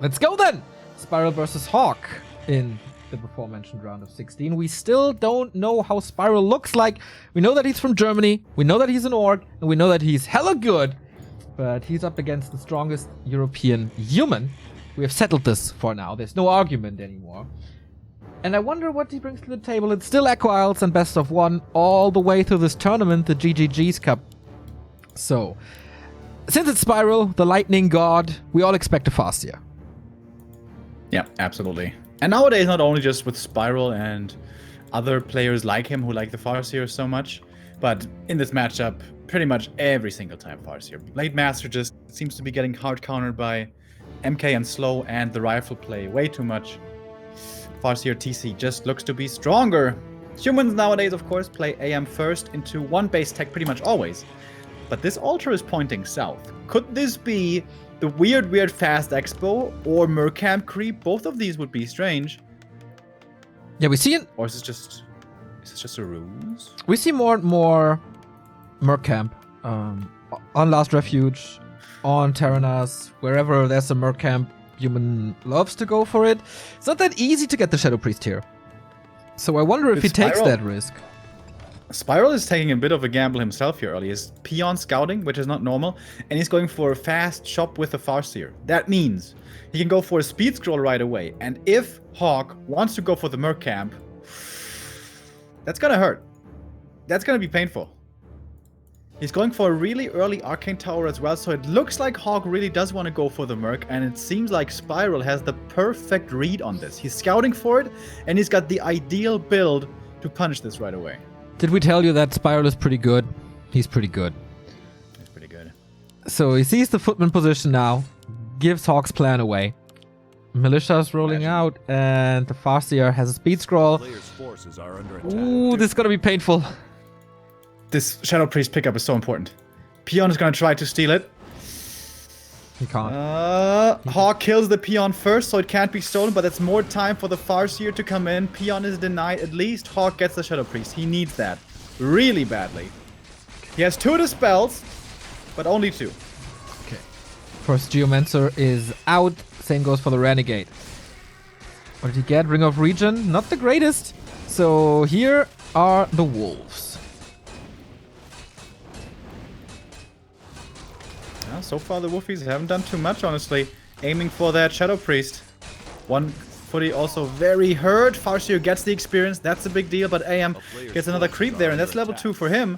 Let's go then! Spiral versus HawK in the before-mentioned round of 16. We still don't know how Spiral looks like. We know that he's from Germany, we know that he's an orc, and we know that he's hella good. But he's up against the strongest European human. We have settled this for now. There's no argument anymore. And I wonder what he brings to the table. It's still Echo Isles and best of one all the way through this tournament, the GGG's Cup. So, since it's Spiral, the lightning god, we all expect a Farseer. Yeah, absolutely. And nowadays, not only just with Spiral and other players like him who like the Farseer so much, but in this matchup, pretty much every single time Farseer. Blade Master just seems to be getting hard countered by MK and Slow and the rifle play way too much. Farseer TC just looks to be stronger. Humans nowadays, of course, play AM first into one base tech pretty much always. But this altar is pointing south. Could this be the weird fast expo or Mercamp creep? Both of these would be strange. Yeah, we see it. Or is this just a ruse? We see more and more Mercamp on Last Refuge, on Terranas, wherever there's a Mercamp, human loves to go for it. It's not that easy to get the Shadow Priest here. So I wonder if he takes that risk. Spiral is taking a bit of a gamble himself here early. He's peon scouting, which is not normal, and he's going for a fast shop with the Farseer. That means he can go for a speed scroll right away. And if HawK wants to go for the Mercamp, that's gonna hurt. That's gonna be painful. He's going for a really early Arcane Tower as well, so it looks like HawK really does want to go for the Merc, and it seems like Spiral has the perfect read on this. He's scouting for it, and he's got the ideal build to punish this right away. Did we tell you that Spiral is pretty good? He's pretty good. He's pretty good. So he sees the footman position now, gives HawK's plan away. Militia's rolling out, and the Farseer has a speed scroll. Ooh, this is gonna be painful. This Shadow Priest pickup is so important. Peon is gonna try to steal it. He can't. HawK kills the Peon first, so it can't be stolen, but it's more time for the Farseer to come in. Peon is denied. At least HawK gets the Shadow Priest. He needs that really badly. He has 2 dispels, but only 2. Okay. First Geomancer is out. Same goes for the Renegade. What did he get? Ring of Regen. Not the greatest. So here are the Wolves. So far, the Wolfies haven't done too much, honestly. Aiming for that Shadow Priest. One footy also very hurt. Farseer gets the experience. That's a big deal, but AM gets another creep there, and that's level 2 for him.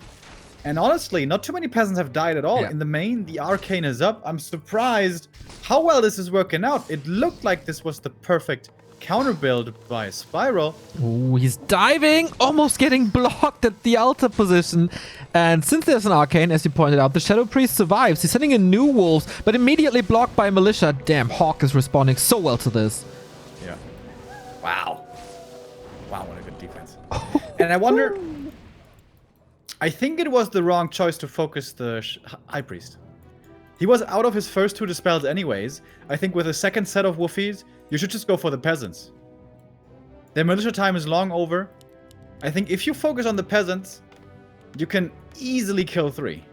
And honestly, not too many peasants have died at all. Yeah. In the main, the Arcane is up. I'm surprised how well this is working out. It looked like this was the perfect counter build by Spiral. Ooh, he's diving, almost getting blocked at the altar position. And since there's an Arcane, as you pointed out, the Shadow Priest survives. He's sending in new Wolves, but immediately blocked by Militia. Damn, HawK is responding so well to this. Yeah. Wow. Wow, what a good defense. And I wonder... I think it was the wrong choice to focus the High Priest. He was out of his first 2 dispels anyways. I think with a second set of Wolfies, you should just go for the Peasants. Their Militia time is long over. I think if you focus on the Peasants, you can easily kill 3.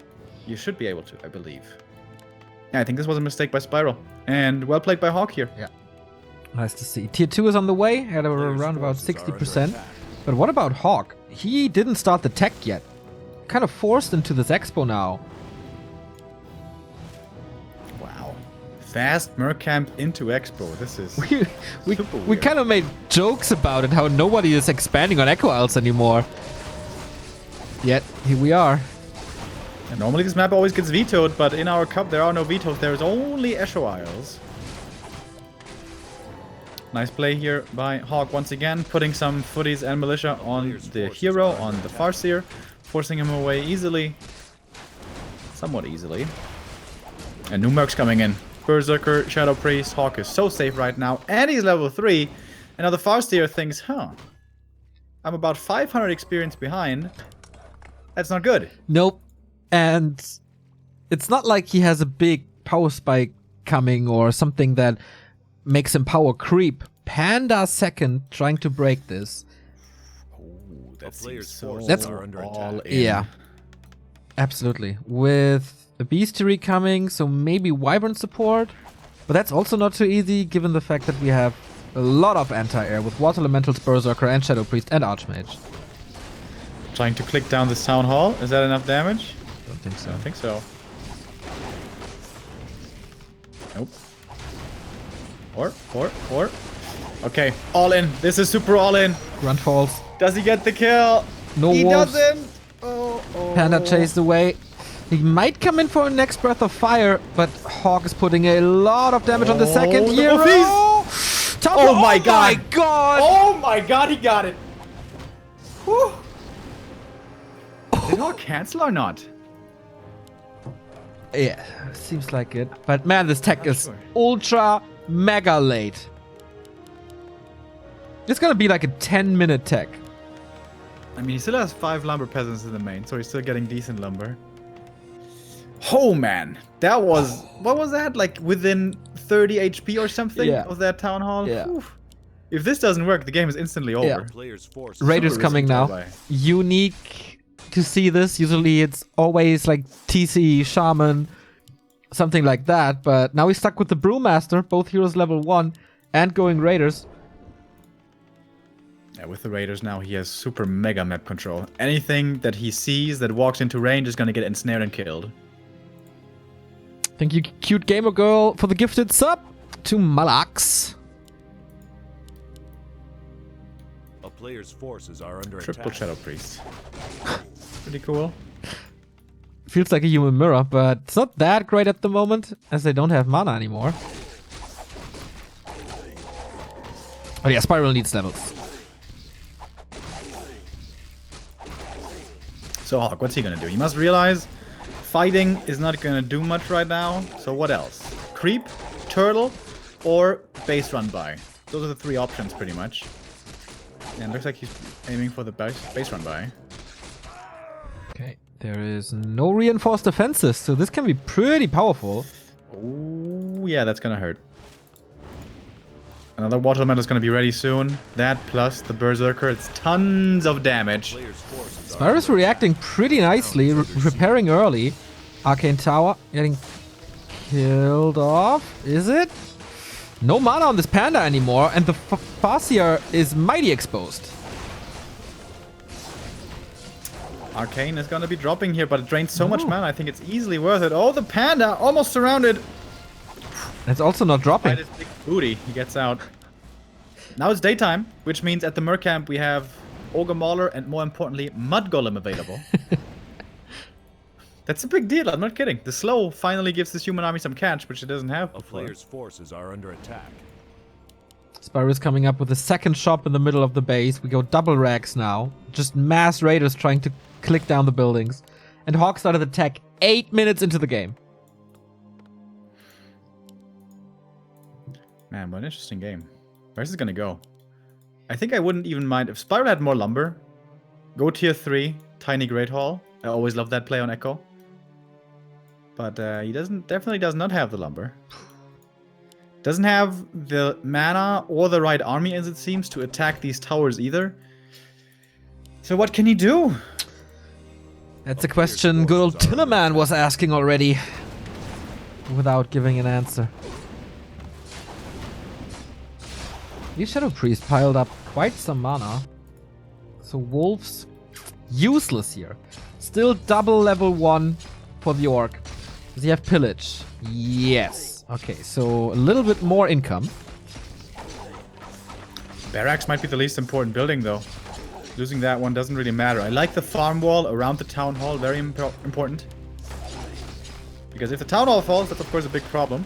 You should be able to, I believe. Yeah, I think this was a mistake by Spiral. And well played by HawK here. Yeah. Nice to see. Tier 2 is on the way, at around about 60%. But what about HawK? He didn't start the tech yet. Kind of forced into this expo now. Wow. Fast Mercamp into expo. This is we kind of made jokes about it, how nobody is expanding on Echo Isles anymore. Yet, here we are. And normally this map always gets vetoed, but in our cup there are no vetoes. There's only Echo Isles. Nice play here by HawK once again, putting some footies and Militia on the hero, on the Farseer. Forcing him away easily. Somewhat easily. And new Mercs coming in. Berserker, Shadow Priest, HawK is so safe right now. And he's level 3. And now the Farseer thinks, I'm about 500 experience behind. That's not good. Nope. And it's not like he has a big power spike coming or something that makes him power creep. Panda second trying to break this. That's so all in. Yeah, absolutely. With a Beastery coming, so maybe Wyvern support. But that's also not too easy given the fact that we have a lot of anti-air with Water Elementals, Berserker, and Shadow Priest, and Archmage. Trying to click down this Town Hall. Is that enough damage? Don't think so. I don't think so. Nope. Or. Okay, all in. This is super all in. Grunt falls. Does he get the kill? No He wolves. doesn't. Oh. Panda chased away. He might come in for a next breath of fire, but HawK is putting a lot of damage on the second the hero. wolfies. Oh my god. my god! Oh my god, he got it. Whew. Did HawK cancel or not? Yeah, seems like it. But man, this tech is sure. ultra mega late. It's gonna be like a 10-minute tech. I mean, he still has 5 lumber peasants in the main, so he's still getting decent lumber. Oh man, that was what was that? Like within 30 HP or something of that town hall. Yeah. Whew. If this doesn't work, the game is instantly over. Yeah. Player's force. Raiders Super coming risky now. to buy. Unique to see this. Usually it's always like TC, Shaman, something like that. But now he's stuck with the Brewmaster, both heroes level 1, and going Raiders. Yeah, with the Raiders now, he has super mega map control. Anything that he sees that walks into range is gonna get ensnared and killed. Thank you, cute gamer girl, for the gifted sub to Malax. A player's forces are under Triple attack. Shadow Priest. Pretty cool. Feels like a human mirror, but it's not that great at the moment, as they don't have mana anymore. Oh yeah, Spiral needs levels. So HawK, what's he gonna do? He must realize fighting is not gonna do much right now. So what else? Creep, turtle, or base run by. Those are the 3 options pretty much. And looks like he's aiming for the base run by. Okay, there is no reinforced defenses, so this can be pretty powerful. Oh yeah, that's gonna hurt. Another water elemental is gonna be ready soon. That plus the berserker, it's tons of damage. Player's forces are Spyro's reacting pretty nicely, repairing early. Arcane Tower getting killed off. Is it? No mana on this panda anymore, and the Farseer is mighty exposed. Arcane is gonna be dropping here, but it drains so much mana, I think it's easily worth it. Oh, the panda almost surrounded. It's also not dropping. By this big booty, he gets out. Now it's daytime, which means at the Merc camp we have Ogre Mauler and more importantly, Mud Golem available. That's a big deal, I'm not kidding. The slow finally gives this human army some catch, which it doesn't have A before. player's forces are under attack. Spyro's coming up with a second shop in the middle of the base. We go double racks now. Just mass raiders trying to click down the buildings. And HawK started the attack 8 minutes into the game. Man, what an interesting game. Where's this gonna go? I think I wouldn't even mind if Spyro had more lumber. Go tier 3, Tiny Great Hall. I always love that play on Echo. But he definitely does not have the lumber. Doesn't have the mana or the right army, as it seems, to attack these towers either. So what can he do? That's a question good old Tinnerman was asking already. Without giving an answer. These Shadow Priests piled up quite some mana. So Wolves, useless here. Still double level 1 for the Orc. Does he have Pillage? Yes. Okay, so a little bit more income. Barracks might be the least important building, though. Losing that one doesn't really matter. I like the farm wall around the town hall, very important. Because if the town hall falls, that's of course a big problem.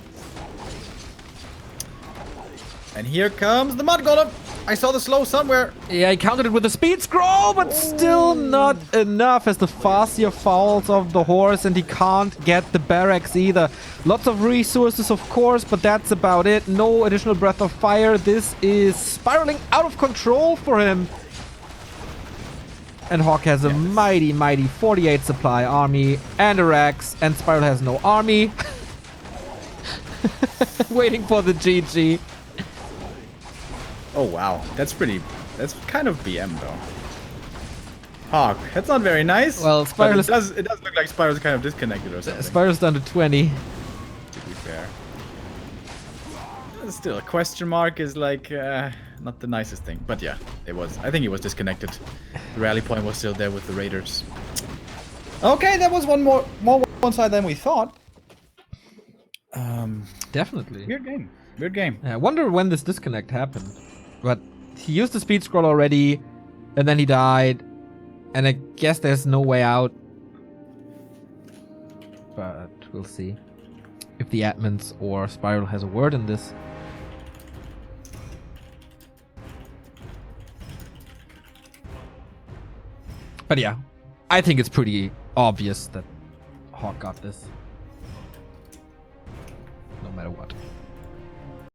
And here comes the Mud Golem! I saw the slow somewhere! Yeah, he countered it with a speed scroll, but still not enough as the Farseer falls off the horse and he can't get the barracks either. Lots of resources, of course, but that's about it. No additional breath of fire. This is spiraling out of control for him. And HawK has a mighty 48 supply army and a Rex, and Spiral has no army. Waiting for the GG. Oh wow, that's kind of BM though. HawK, that's not very nice. Well, but Spyro it does look like Spyro's kind of disconnected or something. Spyro's down to 20. To be fair. still, a question mark is like not the nicest thing. But yeah, it was. I think it was disconnected. The rally point was still there with the Raiders. Okay, that was more one side than we thought. Definitely. Weird game. Weird game. I wonder when this disconnect happened. But he used the speed scroll already, and then he died. And I guess there's no way out. But we'll see if the admins or Spiral has a word in this. But yeah, I think it's pretty obvious that HawK got this.